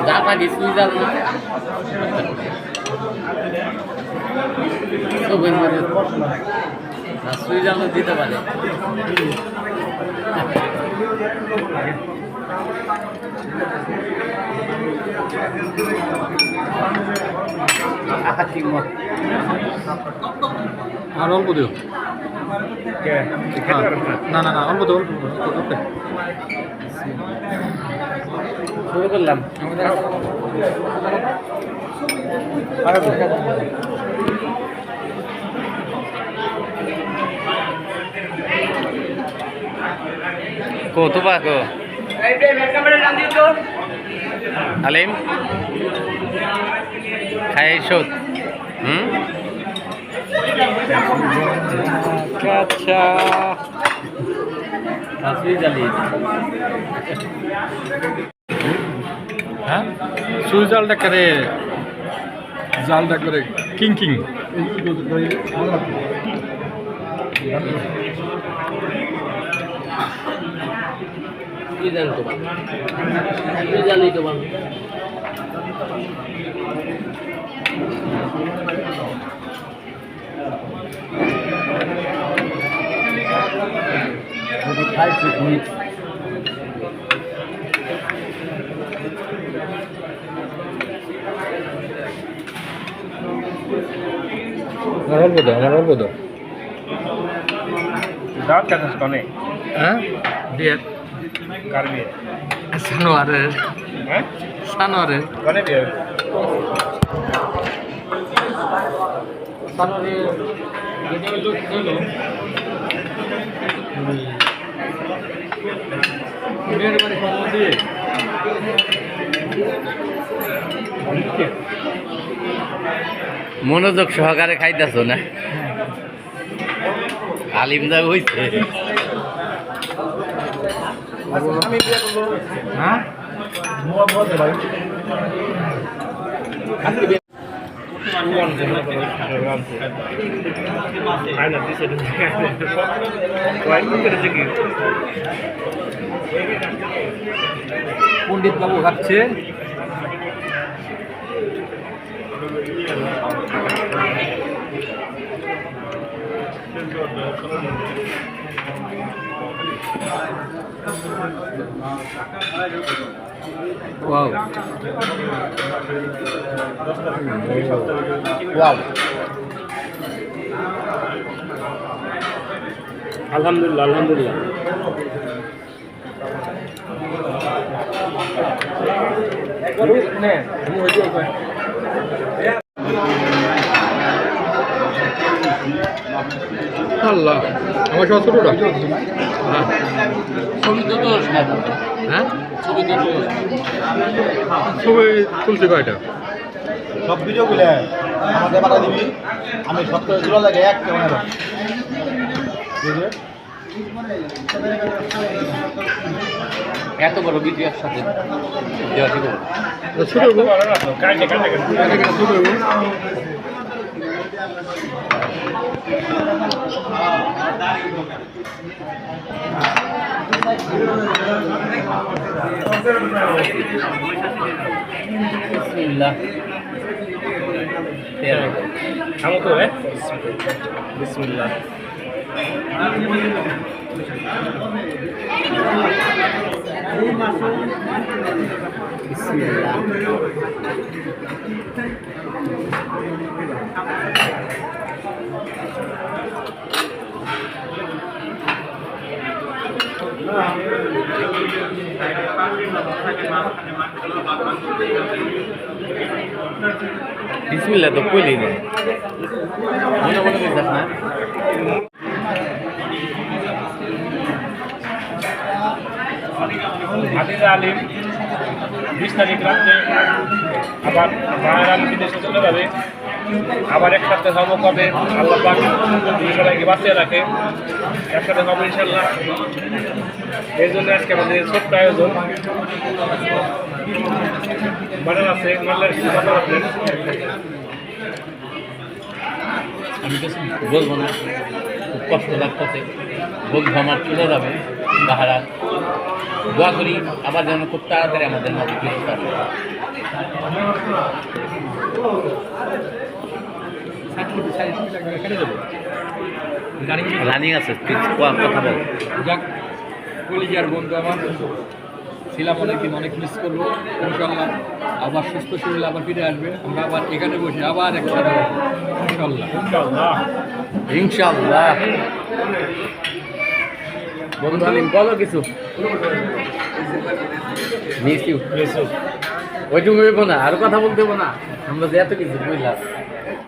জাপা দি সুইজাল না তো বই মানে না সুইজাল দিতে পারে আর অল্প দিও না না না অল্প দিও অল্প শুরু করলাম কত পাকো হালিম খাই শোধ আচ্ছা হ্যাঁ সুই জালটা করে জালটা করে কিং কিং কি জানতো কি জানি তো বাবা আমার অল্প দাও দাঁত কাটা কনে হ্যাঁ দিয়ে কার বিয়ে সানোয়ারের হ্যাঁ সানোয়ারের কনে বিয়ে সানোয়ারের মেয়ের বাড়ি সম্বন্ধে মনোযোগ সহকারে খাইতেছ না আলিমদা হইছে হ্যাঁ পণ্ডিত বাবু খাচ্ছে Wow. ওয়াও আলহামদুলিল্লাহ আলহামদুলিল্লাহ আল্লাহ আমার সব ছোটটা হ্যাঁ ছবি তো দোষ না হ্যাঁ ছবি তো দোষ ছবি তুলছে কয়টা সব ভিডিওগুলো আমাকে পাঠা দিবি আমি সপ্তাহে জোড়া লাগে এক ক্যামেরা এত বড় ভিডিও একসাথে দেওয়া ঠিক হবে ছোট কাটে কাটে ছোট বিসমিল্লাহ খামো তো হ্যাঁ বিসমিল্লাহ বিসমিল্লাহ বিসমিল্লাহ তো কইলি না মনে মনে কইতাছ না হাফিজা আলিম 20 তারিখ রাত্রে আবার মায়ের আলিম বিদেশে চলে যাবে আবার একসাথে হব কবে আল্লাহ পাক সবাইকে বাঁচিয়ে রাখে একসাথে হব ইনশাল্লাহ এই জন্য আজকে আমাদের ছোট্ট আয়োজন বানান আছে মাল্লার বানান আছে আমি কিছু বলবো না খুব কষ্ট লাগতেছে বলবো আমার চলে যাবে বাহারা দোয়া করি আবার যেন খুব তাড়াতাড়ি আমাদের মাঝে ফিরত আসে। রানিং আছে কথা বল। যাক কলিজার বন্ধু আমার ছিলাম অনেকদিন, অনেক মিস করবো। ইনশাল্লাহ আবার সুস্থ শরীরে আবার ফিরে আসবে, আমরা আবার এখানে বসে আবার একসাথে হবো। ইনশাল্লাহ ইনশাআল্লাহ। বন্ধু আলিম বলো কিছু। Miss you. ওইটুকু হইব না, আর কথা বলতে হবো না, আমরা যে এত কিছু বুঝলাম।